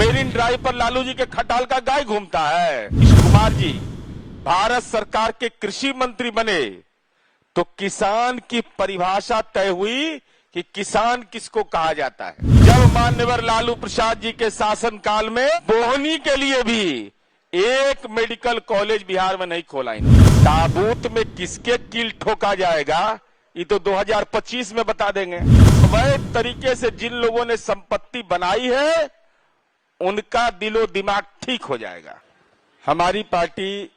Marine drive पर लालू जी के खटाल का गाय घूमता है। नीतीश कुमार जी भारत सरकार के कृषि मंत्री बने तो किसान की परिभाषा तय हुई कि किसान किसको कहा जाता है। जब मान्यवर लालू प्रसाद जी के शासनकाल में बोहनी के लिए भी एक मेडिकल कॉलेज बिहार में नहीं खोला इन्होंने। ताबूत में किसके कील ठोका जाएगा ये तो 2025 में बता देंगे। वह तरीके से जिन लोगों ने संपत्ति बनाई है उनका दिलो दिमाग ठीक हो जाएगा। हमारी पार्टी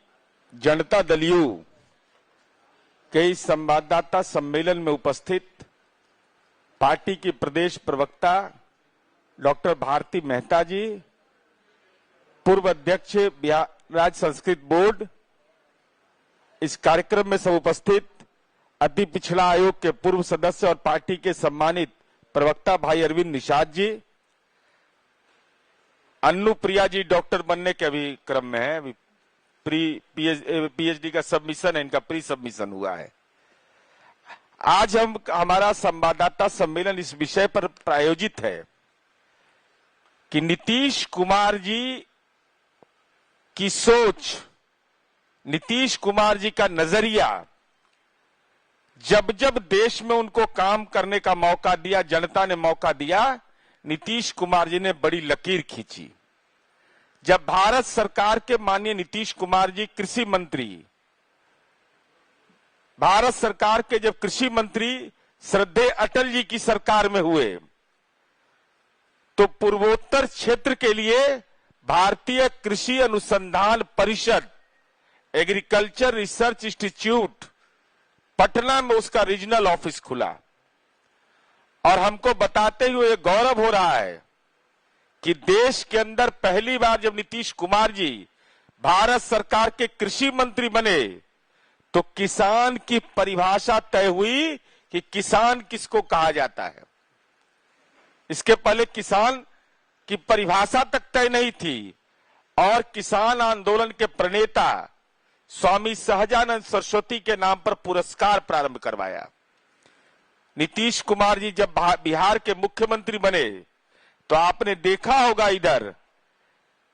जनता दल यू के इस संवाददाता सम्मेलन में उपस्थित पार्टी की प्रदेश प्रवक्ता डॉक्टर भारती मेहता जी, पूर्व अध्यक्ष बिहार राज्य संस्कृत बोर्ड, इस कार्यक्रम में सब उपस्थित अति पिछड़ा आयोग के पूर्व सदस्य और पार्टी के सम्मानित प्रवक्ता भाई अरविंद निषाद जी, अन्नू प्रिया जी डॉक्टर बनने के अभी क्रम में है, अभी पीएचडी का सबमिशन है, इनका प्री सबमिशन हुआ है। आज हमारा संवाददाता सम्मेलन इस विषय पर प्रायोजित है कि नीतीश कुमार जी की सोच, नीतीश कुमार जी का नजरिया, जब जब देश में उनको काम करने का मौका दिया, जनता ने मौका दिया, नीतीश कुमार जी ने बड़ी लकीर खींची। जब भारत सरकार के माननीय नीतीश कुमार जी कृषि मंत्री, भारत सरकार के जब कृषि मंत्री श्रद्धेय अटल जी की सरकार में हुए तो पूर्वोत्तर क्षेत्र के लिए भारतीय कृषि अनुसंधान परिषद, एग्रीकल्चर रिसर्च इंस्टीट्यूट पटना में उसका रीजनल ऑफिस खुला। और हमको बताते हुए गौरव हो रहा है कि देश के अंदर पहली बार जब नीतीश कुमार जी भारत सरकार के कृषि मंत्री बने तो किसान की परिभाषा तय हुई कि किसान किसको कहा जाता है। इसके पहले किसान की परिभाषा तक तय नहीं थी और किसान आंदोलन के प्रणेता स्वामी सहजानंद सरस्वती के नाम पर पुरस्कार प्रारंभ करवाया। नीतीश कुमार जी जब बिहार के मुख्यमंत्री बने तो आपने देखा होगा इधर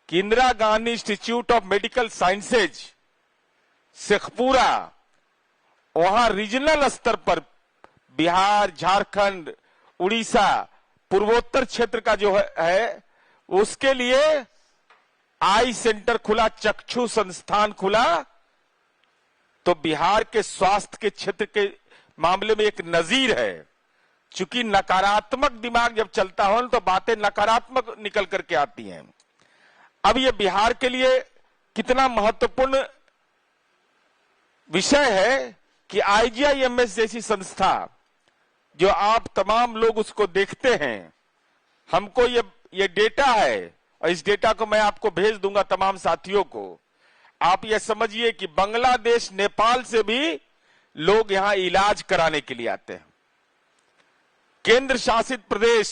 कि Indira Gandhi institute of medical sciences Sheikhpura, वहां रीजनल स्तर पर बिहार, झारखंड, उड़ीसा, पूर्वोत्तर क्षेत्र का जो है उसके लिए आई सेंटर खुला, चक्षु संस्थान खुला। तो बिहार के स्वास्थ्य के क्षेत्र के मामले में एक नजीर है। चूंकि नकारात्मक दिमाग जब चलता हो तो बातें नकारात्मक निकल करके आती हैं। अब ये बिहार के लिए कितना महत्वपूर्ण विषय है कि आईजीआईएमएस जैसी संस्था, जो आप तमाम लोग उसको देखते हैं, हमको ये डेटा है और इस डेटा को मैं आपको भेज दूंगा तमाम साथियों को। आप ये समझिए कि बांग्लादेश, नेपाल से भी लोग यहां इलाज कराने के लिए आते हैं। केंद्र शासित प्रदेश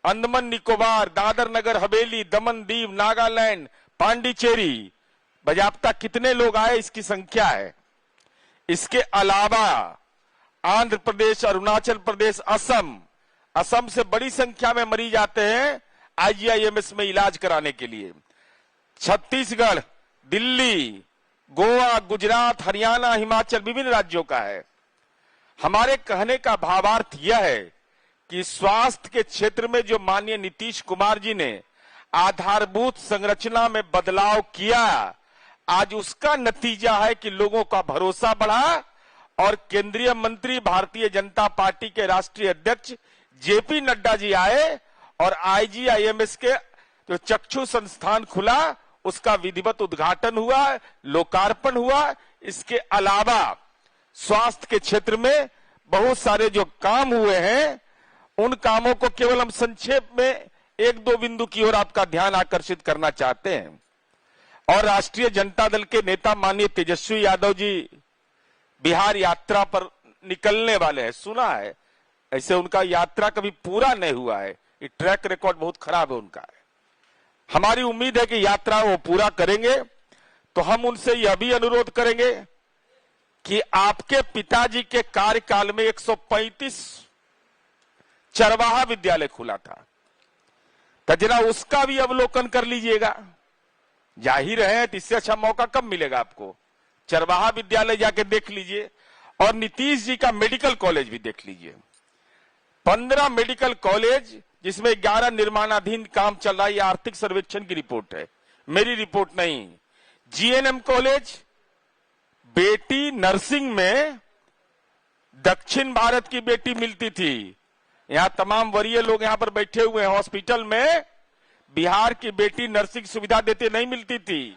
अंडमान निकोबार, दादर नगर हवेली, दमन दीव, नागालैंड, पांडिचेरी, बजाप्ता कितने लोग आए इसकी संख्या है। इसके अलावा आंध्र प्रदेश, अरुणाचल प्रदेश, असम से बड़ी संख्या में मरीज आते हैं आईजीआईएमएस में इलाज कराने के लिए। छत्तीसगढ़, दिल्ली, गोवा, गुजरात, हरियाणा, हिमाचल, विभिन्न राज्यों का है। हमारे कहने का भावार्थ यह है कि स्वास्थ्य के क्षेत्र में जो माननीय नीतीश कुमार जी ने आधारभूत संरचना में बदलाव किया, आज उसका नतीजा है कि लोगों का भरोसा बढ़ा और केंद्रीय मंत्री, भारतीय जनता पार्टी के राष्ट्रीय अध्यक्ष जेपी नड्डा जी आए और आईजीआईएमएस के जो चक्षु संस्थान खुला उसका विधिवत उद्घाटन हुआ, लोकार्पण हुआ। इसके अलावा स्वास्थ्य के क्षेत्र में बहुत सारे जो काम हुए हैं उन कामों को केवल हम संक्षेप में एक दो बिंदु की ओर आपका ध्यान आकर्षित करना चाहते हैं। और राष्ट्रीय जनता दल के नेता माननीय तेजस्वी यादव जी बिहार यात्रा पर निकलने वाले हैं, सुना है। ऐसे उनका यात्रा कभी पूरा नहीं हुआ है, ये ट्रैक रिकॉर्ड बहुत खराब है उनका। हमारी उम्मीद है कि यात्रा वो पूरा करेंगे। तो हम उनसे यह भी अनुरोध करेंगे कि आपके पिताजी के कार्यकाल में 135 चरवाहा विद्यालय खुला था। तो जरा उसका भी अवलोकन कर लीजिएगा। जाहिर है तो इससे अच्छा मौका कब मिलेगा आपको। चरवाहा विद्यालय जाके देख लीजिए और नीतीश जी का मेडिकल कॉलेज भी देख लीजिए। 15 मेडिकल कॉलेज जिसमें 11 निर्माणाधीन काम चल रहा है। ये आर्थिक सर्वेक्षण की रिपोर्ट है, मेरी रिपोर्ट नहीं। जीएनएम कॉलेज, बेटी नर्सिंग में दक्षिण भारत की बेटी मिलती थी। यहां तमाम वरीय लोग यहां पर बैठे हुए हैं। हॉस्पिटल में बिहार की बेटी नर्सिंग सुविधा देते नहीं मिलती थी।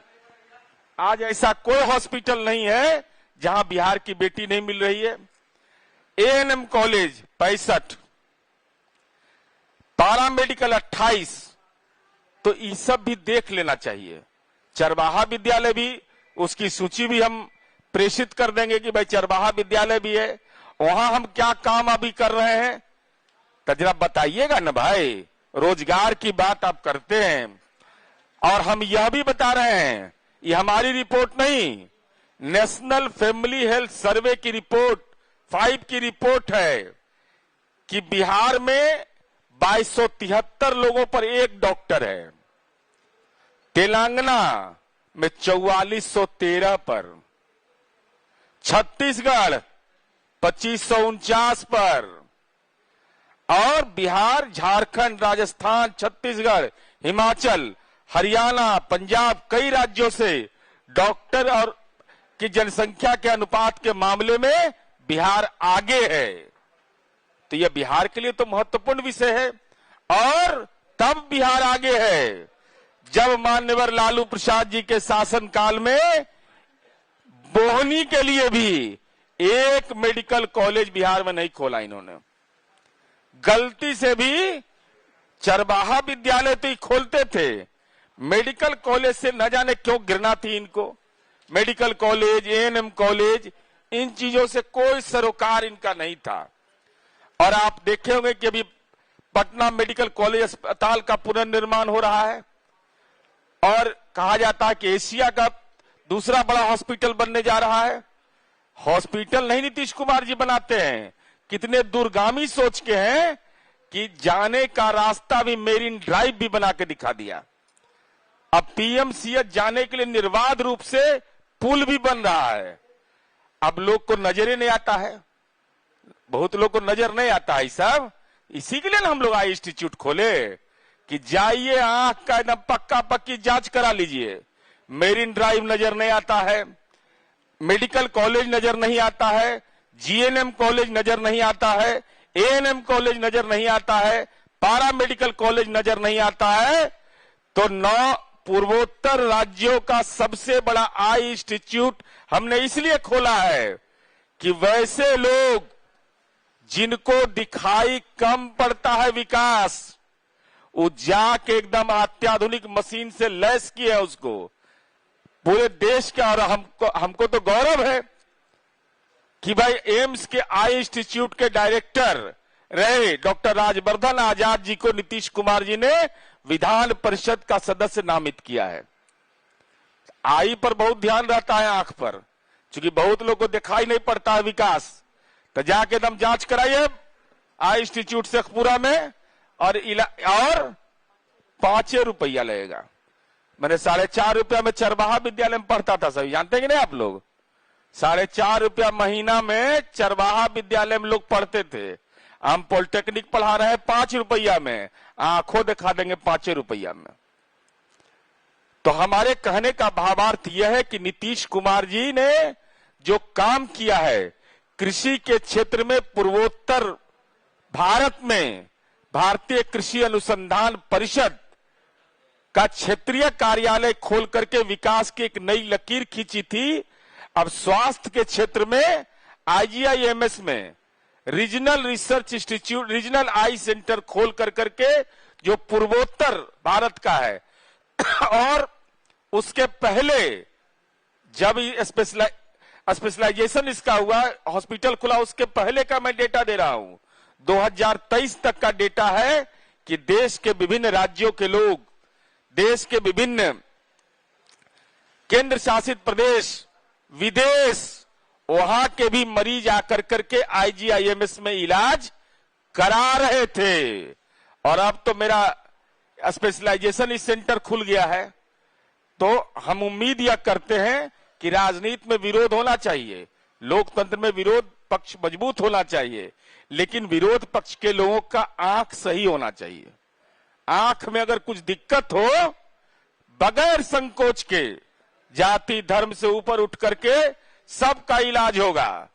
आज ऐसा कोई हॉस्पिटल नहीं है जहां बिहार की बेटी नहीं मिल रही है। एएनएम कॉलेज 65, पारा मेडिकल 28। तो ये सब भी देख लेना चाहिए। चरवाहा विद्यालय भी, उसकी सूची भी हम प्रेषित कर देंगे कि भाई चरवाहा विद्यालय भी है, वहां हम क्या काम अभी कर रहे हैं। तो जरा बताइएगा ना भाई, रोजगार की बात आप करते हैं। और हम यह भी बता रहे हैं, ये हमारी रिपोर्ट नहीं, नेशनल फैमिली हेल्थ सर्वे की रिपोर्ट 5 की रिपोर्ट है कि बिहार में 2273 लोगों पर एक डॉक्टर है। तेलंगाना में 4413 पर, छत्तीसगढ़ 2549 पर, और बिहार, झारखंड, राजस्थान, छत्तीसगढ़, हिमाचल, हरियाणा, पंजाब, कई राज्यों से डॉक्टर और की जनसंख्या के अनुपात के मामले में बिहार आगे है। तो यह बिहार के लिए तो महत्वपूर्ण विषय है। और तब बिहार आगे है जब मान्यवर लालू प्रसाद जी के शासनकाल में बोहनी के लिए भी एक मेडिकल कॉलेज बिहार में नहीं खोला इन्होंने। गलती से भी चरवाहा विद्यालय तो ही खोलते थे, मेडिकल कॉलेज से न जाने क्यों घृणा थी इनको। मेडिकल कॉलेज, एएनएम कॉलेज, इन चीजों से कोई सरोकार इनका नहीं था। और आप देखे होंगे कि अभी पटना मेडिकल कॉलेज अस्पताल का पुनर्निर्माण हो रहा है और कहा जाता है कि एशिया का दूसरा बड़ा हॉस्पिटल बनने जा रहा है। हॉस्पिटल नहीं नीतीश कुमार जी बनाते हैं, कितने दूरगामी सोच के हैं कि जाने का रास्ता भी मेरीन ड्राइव भी बना के दिखा दिया। अब पीएमसीएच जाने के लिए निर्बाध रूप से पुल भी बन रहा है। अब लोग को नजर ही नहीं आता है, बहुत लोग को नजर नहीं आता है सब। इसी के लिए ना हम लोग आई इंस्टीट्यूट खोले कि जाइए आंख का एकदम पक्का पक्की जांच करा लीजिए। मेरीन ड्राइव नजर नहीं आता है, मेडिकल कॉलेज नजर नहीं आता है, जीएनएम कॉलेज नजर नहीं आता है, एएनएम कॉलेज नजर नहीं आता है, पारा मेडिकल कॉलेज नजर नहीं आता है। तो 9 पूर्वोत्तर राज्यों का सबसे बड़ा आई इंस्टीट्यूट हमने इसलिए खोला है कि वैसे लोग जिनको दिखाई कम पड़ता है विकास, वो जाके एकदम अत्याधुनिक मशीन से लैस किया है उसको पूरे देश का। और हमको तो गौरव है कि भाई एम्स के आई इंस्टीट्यूट के डायरेक्टर रहे डॉक्टर राजवर्धन आजाद जी को नीतीश कुमार जी ने विधान परिषद का सदस्य नामित किया है। आई पर बहुत ध्यान रहता है, आंख पर, क्योंकि बहुत लोग को दिखाई नहीं पड़ता है विकास। तो जाके एकदम जांच कराइए आई इंस्टीट्यूट शेखपुरा में और 5 रुपया लगेगा। मैंने 4.5 रुपया में चरवाहा विद्यालय में पढ़ता था, सभी जानते कि नहीं आप लोग। 4.5 रुपया महीना में चरवाहा विद्यालय में लोग पढ़ते थे। हम पॉलिटेक्निक पढ़ा रहे हैं 5 रुपया में, आंखों दिखा देंगे 5 रुपया में। तो हमारे कहने का भावार्थ यह है कि नीतीश कुमार जी ने जो काम किया है कृषि के क्षेत्र में, पूर्वोत्तर भारत में भारतीय कृषि अनुसंधान परिषद का क्षेत्रीय कार्यालय खोल करके विकास की एक नई लकीर खींची थी। अब स्वास्थ्य के क्षेत्र में आईजीआईएमएस में रीजनल रिसर्च इंस्टीट्यूट, रीजनल आई सेंटर खोल करके जो पूर्वोत्तर भारत का है। और उसके पहले जब स्पेशलाइजेशन इसका हुआ, हॉस्पिटल खुला, उसके पहले का मैं डेटा दे रहा हूं। 2023 तक का डेटा है कि देश के विभिन्न राज्यों के लोग, देश के विभिन्न केंद्र शासित प्रदेश, विदेश, वहां के भी मरीज आकर करके आईजीआईएमएस में इलाज करा रहे थे। और अब तो मेरा स्पेशलाइजेशन सेंटर खुल गया है, तो हम उम्मीद यह करते हैं कि राजनीति में विरोध होना चाहिए, लोकतंत्र में विरोध पक्ष मजबूत होना चाहिए, लेकिन विरोध पक्ष के लोगों का आंख सही होना चाहिए। आंख में अगर कुछ दिक्कत हो, बगैर संकोच के जाति धर्म से ऊपर उठ करके सबका इलाज होगा।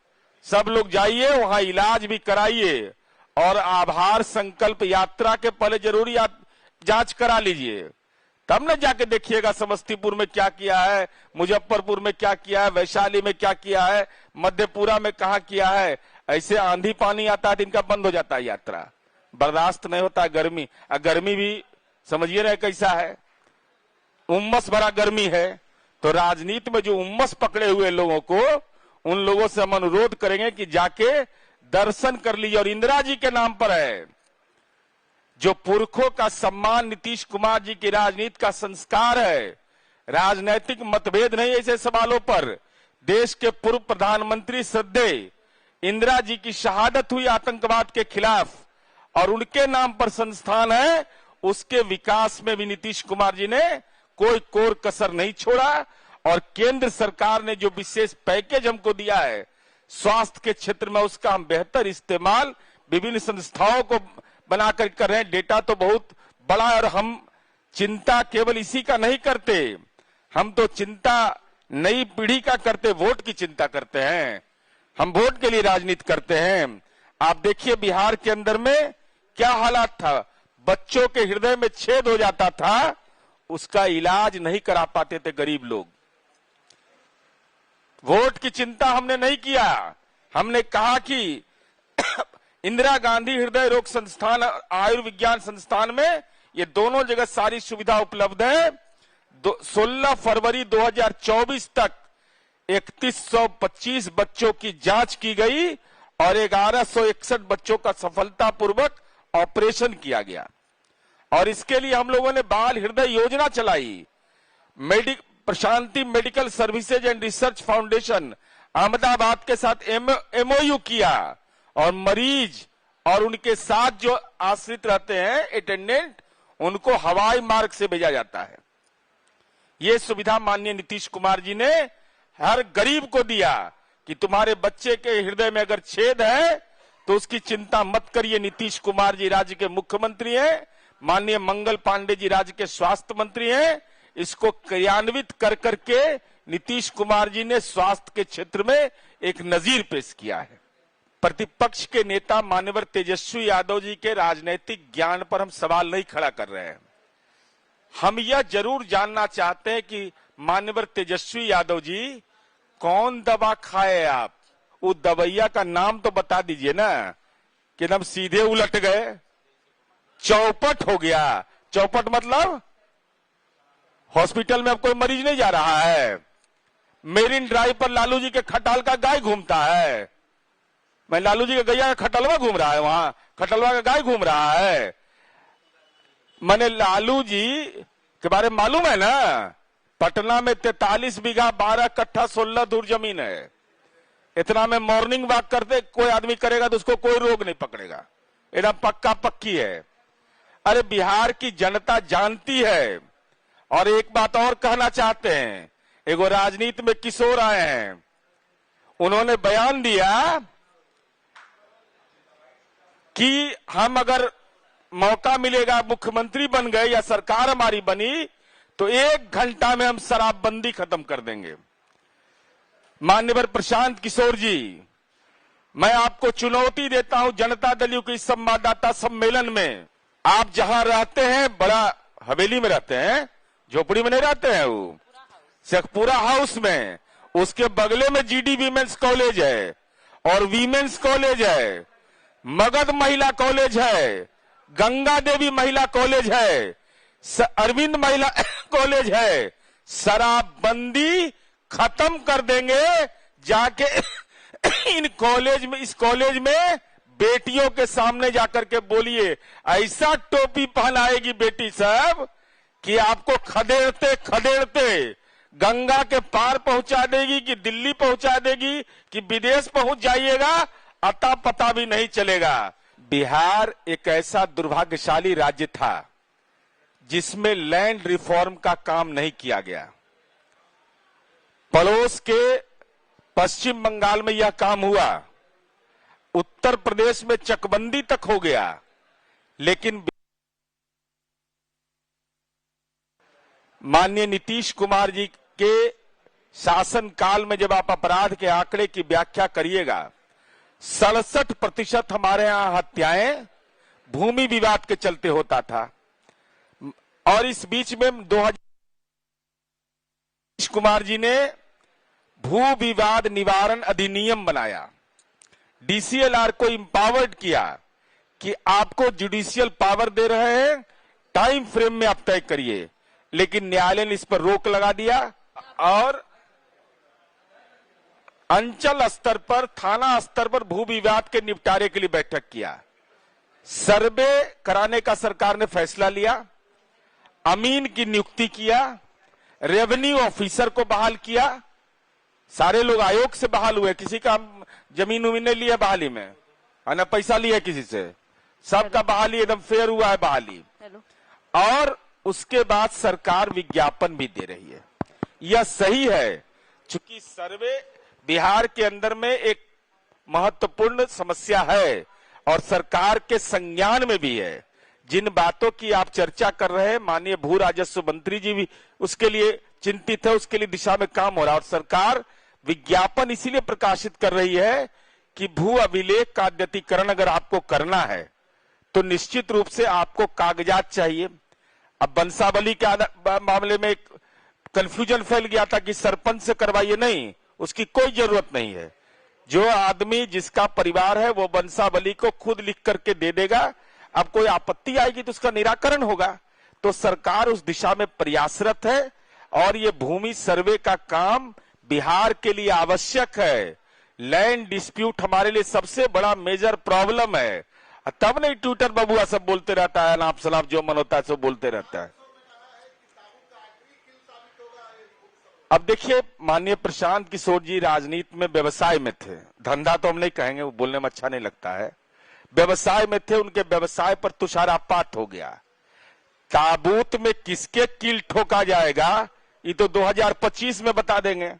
सब लोग जाइए वहां इलाज भी कराइए, और आभार संकल्प यात्रा के पहले जरूरी आप जांच करा लीजिए, तब न जाके देखिएगा समस्तीपुर में क्या किया है, मुजफ्फरपुर में क्या किया है, वैशाली में क्या किया है, मधेपुरा में कहा किया है। ऐसे आंधी पानी आता है, इनका बंद हो जाता है यात्रा, बर्दाश्त नहीं होता। गर्मी, गर्मी भी समझिए ना कैसा है, उम्मस भरा गर्मी है। तो राजनीति में जो उम्मस पकड़े हुए लोगों को, उन लोगों से हम अनुरोध करेंगे कि जाके दर्शन कर लीजिए। और इंदिरा जी के नाम पर है, जो पुरखों का सम्मान, नीतीश कुमार जी की राजनीति का संस्कार है। राजनीतिक मतभेद नहीं ऐसे सवालों पर। देश के पूर्व प्रधानमंत्री श्रद्धेय इंदिरा जी की शहादत हुई आतंकवाद के खिलाफ, और उनके नाम पर संस्थान है, उसके विकास में भी नीतीश कुमार जी ने कोई कोर कसर नहीं छोड़ा। और केंद्र सरकार ने जो विशेष पैकेज हमको दिया है स्वास्थ्य के क्षेत्र में, उसका हम बेहतर इस्तेमाल विभिन्न संस्थाओं को बनाकर कर रहे हैं। डेटा तो बहुत बड़ा है, और हम चिंता केवल इसी का नहीं करते, हम तो चिंता नई पीढ़ी का करते, वोट की चिंता करते हैं। हम वोट के लिए राजनीति करते हैं। आप देखिए बिहार के अंदर में क्या हालात था, बच्चों के हृदय में छेद हो जाता था, उसका इलाज नहीं करा पाते थे गरीब लोग। वोट की चिंता हमने नहीं किया, हमने कहा कि इंदिरा गांधी हृदय रोग संस्थान, आयुर्विज्ञान संस्थान में ये दोनों जगह सारी सुविधा उपलब्ध है। 16 फरवरी 2024 तक 3125 बच्चों की जांच की गई और 1161 बच्चों का सफलतापूर्वक ऑपरेशन किया गया। और इसके लिए हम लोगों ने बाल हृदय योजना चलाई। Prashanti medical services and research foundation Ahmedabad के साथ एमओयू किया, और मरीज और उनके साथ जो आश्रित रहते हैं अटेंडेंट, उनको हवाई मार्ग से भेजा जाता है। ये सुविधा माननीय नीतीश कुमार जी ने हर गरीब को दिया कि तुम्हारे बच्चे के हृदय में अगर छेद है तो उसकी चिंता मत करिए। नीतीश कुमार जी राज्य के मुख्यमंत्री हैं, माननीय मंगल पांडे जी राज्य के स्वास्थ्य मंत्री हैं। इसको क्रियान्वित कर करके नीतीश कुमार जी ने स्वास्थ्य के क्षेत्र में एक नजीर पेश किया है। प्रतिपक्ष के नेता मान्यवर तेजस्वी यादव जी के राजनीतिक ज्ञान पर हम सवाल नहीं खड़ा कर रहे हैं। हम यह जरूर जानना चाहते हैं कि मान्यवर तेजस्वी यादव जी कौन दवा खाए आप, उस दवाइया का नाम तो बता दीजिए ना, कि हम सीधे उलट गए, चौपट हो गया। चौपट मतलब हॉस्पिटल में अब कोई मरीज नहीं जा रहा है। मेरिन ड्राइव पर लालू जी के खटाल का गाय घूमता है। मैं लालू जी का गैया का खटलवा घूम रहा है, वहां खटलवा का गाय घूम रहा है। मैंने लालू जी के बारे में मालूम है ना, पटना में 43 बीघा 12 कट्ठा 16 दूर जमीन है। इतना में मॉर्निंग वॉक करते कोई आदमी करेगा तो उसको कोई रोग नहीं पकड़ेगा, एकदम पक्का पक्की है। अरे बिहार की जनता जानती है। और एक बात और कहना चाहते हैं, एगो राजनीति में किशोर आए हैं, उन्होंने बयान दिया कि हम अगर मौका मिलेगा, मुख्यमंत्री बन गए या सरकार हमारी बनी, तो 1 घंटा में हम शराबबंदी खत्म कर देंगे। मान्यवर प्रशांत किशोर जी, मैं आपको चुनौती देता हूं जनता दल के इस संवाददाता सम्मेलन में। आप जहां रहते हैं, बड़ा हवेली में रहते हैं, झोपड़ी में नहीं रहते हैं, वो शेखपुरा हाउस में, उसके बगले में जीडी वीमेंस कॉलेज है और वीमेंस कॉलेज है, मगध महिला कॉलेज है, गंगा देवी महिला कॉलेज है, अरविंद महिला कॉलेज है। शराबबंदी खत्म कर देंगे जाके इन कॉलेज में, इस कॉलेज में बेटियों के सामने जाकर के बोलिए, ऐसा टोपी पहनाएगी बेटी साहब कि आपको खदेड़ते खदेड़ते गंगा के पार पहुंचा देगी, कि दिल्ली पहुंचा देगी, कि विदेश पहुंच जाइएगा, अता पता भी नहीं चलेगा। बिहार एक ऐसा दुर्भाग्यशाली राज्य था जिसमें लैंड रिफॉर्म का काम नहीं किया गया। पड़ोस के पश्चिम बंगाल में यह काम हुआ, उत्तर प्रदेश में चकबंदी तक हो गया, लेकिन माननीय नीतीश कुमार जी के शासन काल में जब आप अपराध के आंकड़े की व्याख्या करिएगा, 67% हमारे यहां हत्याएं भूमि विवाद के चलते होता था। और इस बीच में 2000 कुमार जी ने भू विवाद निवारण अधिनियम बनाया, डीसीएलआर को इंपावर्ड किया कि आपको जुडिशियल पावर दे रहे हैं, टाइम फ्रेम में आप तय करिए, लेकिन न्यायालय ने इस पर रोक लगा दिया और अंचल स्तर पर, थाना स्तर पर भू विवाद के निपटारे के लिए बैठक किया। सर्वे कराने का सरकार ने फैसला लिया, अमीन की नियुक्ति किया, रेवेन्यू ऑफिसर को बहाल किया। सारे लोग आयोग से बहाल हुए, किसी का जमीन उमीन नहीं लिया बहाली में, है ना, पैसा लिया किसी से, सबका बहाली एकदम फेयर हुआ है बहाली। और उसके बाद सरकार विज्ञापन भी दे रही है। यह सही है, चूंकि सर्वे बिहार के अंदर में एक महत्वपूर्ण समस्या है और सरकार के संज्ञान में भी है। जिन बातों की आप चर्चा कर रहे हैं, माननीय भू राजस्व मंत्री जी भी उसके लिए चिंतित है, उसके लिए दिशा में काम हो रहा है। और सरकार विज्ञापन इसीलिए प्रकाशित कर रही है कि भू अभिलेख का अद्यतीकरण अगर आपको करना है तो निश्चित रूप से आपको कागजात चाहिए। अब बंसावली के मामले में एक कंफ्यूजन फैल गया था कि सरपंच से करवाइए, नहीं, उसकी कोई जरूरत नहीं है। जो आदमी जिसका परिवार है वो बंसावली को खुद लिख करके दे देगा। अब कोई आपत्ति आएगी तो उसका निराकरण होगा। तो सरकार उस दिशा में प्रयासरत है और ये भूमि सर्वे का काम बिहार के लिए आवश्यक है। लैंड डिस्प्यूट हमारे लिए सबसे बड़ा मेजर प्रॉब्लम है। तब नहीं ट्विटर बबुआ सब बोलते रहता है, नाप सलाप जो मन होता है सब बोलते रहता है। अब देखिए, माननीय प्रशांत किशोर जी राजनीति में व्यवसाय में थे, धंधा तो हम नहीं कहेंगे, वो बोलने में अच्छा नहीं लगता है, व्यवसाय में थे। उनके व्यवसाय पर तुषारापात हो गया। ताबूत में किसके कील ठोका जाएगा ये तो 2025 में बता देंगे,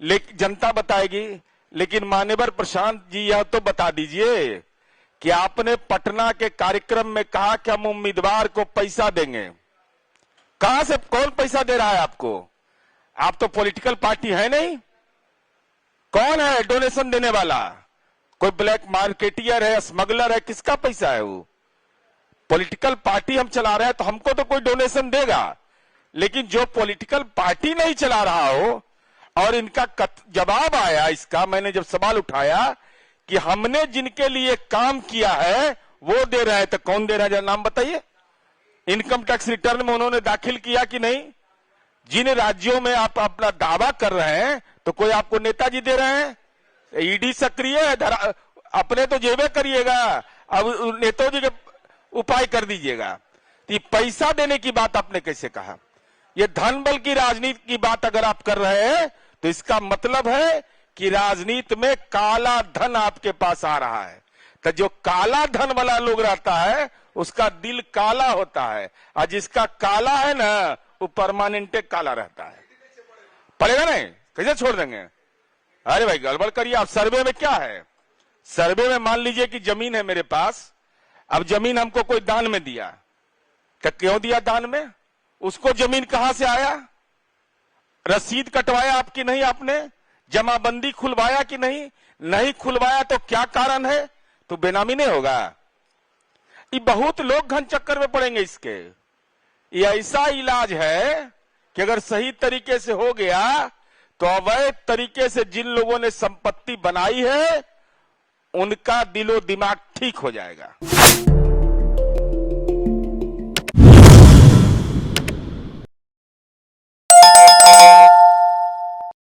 लेकिन जनता बताएगी। लेकिन मान्यवर प्रशांत जी, यह तो बता दीजिए कि आपने पटना के कार्यक्रम में कहा कि हम उम्मीदवार को पैसा देंगे। कहां से, कौन पैसा दे रहा है आपको? आप तो पॉलिटिकल पार्टी है नहीं। कौन है डोनेशन देने वाला? कोई ब्लैक मार्केटियर है, स्मगलर है, किसका पैसा है वो? पॉलिटिकल पार्टी हम चला रहे हैं तो हमको तो कोई डोनेशन देगा, लेकिन जो पॉलिटिकल पार्टी नहीं चला रहा हो और इनका जवाब आया इसका, मैंने जब सवाल उठाया कि हमने जिनके लिए काम किया है वो दे रहे हैं, तो कौन दे रहा है जरा नाम बताइए। इनकम टैक्स रिटर्न में उन्होंने दाखिल किया कि नहीं? जिन राज्यों में आप अपना दावा कर रहे हैं तो कोई आपको नेताजी दे रहे हैं? ईडी सक्रिय है, अपने तो जेबे करिएगा, अब नेताजी के उपाय कर दीजिएगा। तो पैसा देने की बात आपने कैसे कहा? ये धन बल की राजनीति की बात अगर आप कर रहे हैं तो इसका मतलब है कि राजनीति में काला धन आपके पास आ रहा है। तो जो काला धन वाला लोग रहता है उसका दिल काला होता है, और जिसका काला है ना वो परमानेंट काला रहता है। पड़ेगा नहीं, कैसे छोड़ देंगे? अरे भाई गड़बड़ करिए आप। सर्वे में क्या है? सर्वे में मान लीजिए कि जमीन है मेरे पास, अब जमीन हमको कोई दान में दिया, क्या क्यों दिया दान में? उसको जमीन कहां से आया? रसीद कटवाया आपकी नहीं? आपने जमाबंदी खुलवाया कि नहीं? नहीं खुलवाया तो क्या कारण है? तो बेनामी नहीं होगा। ये बहुत लोग घन चक्कर में पड़ेंगे इसके। ये ऐसा इलाज है कि अगर सही तरीके से हो गया तो अवैध तरीके से जिन लोगों ने संपत्ति बनाई है उनका दिलो दिमाग ठीक हो जाएगा।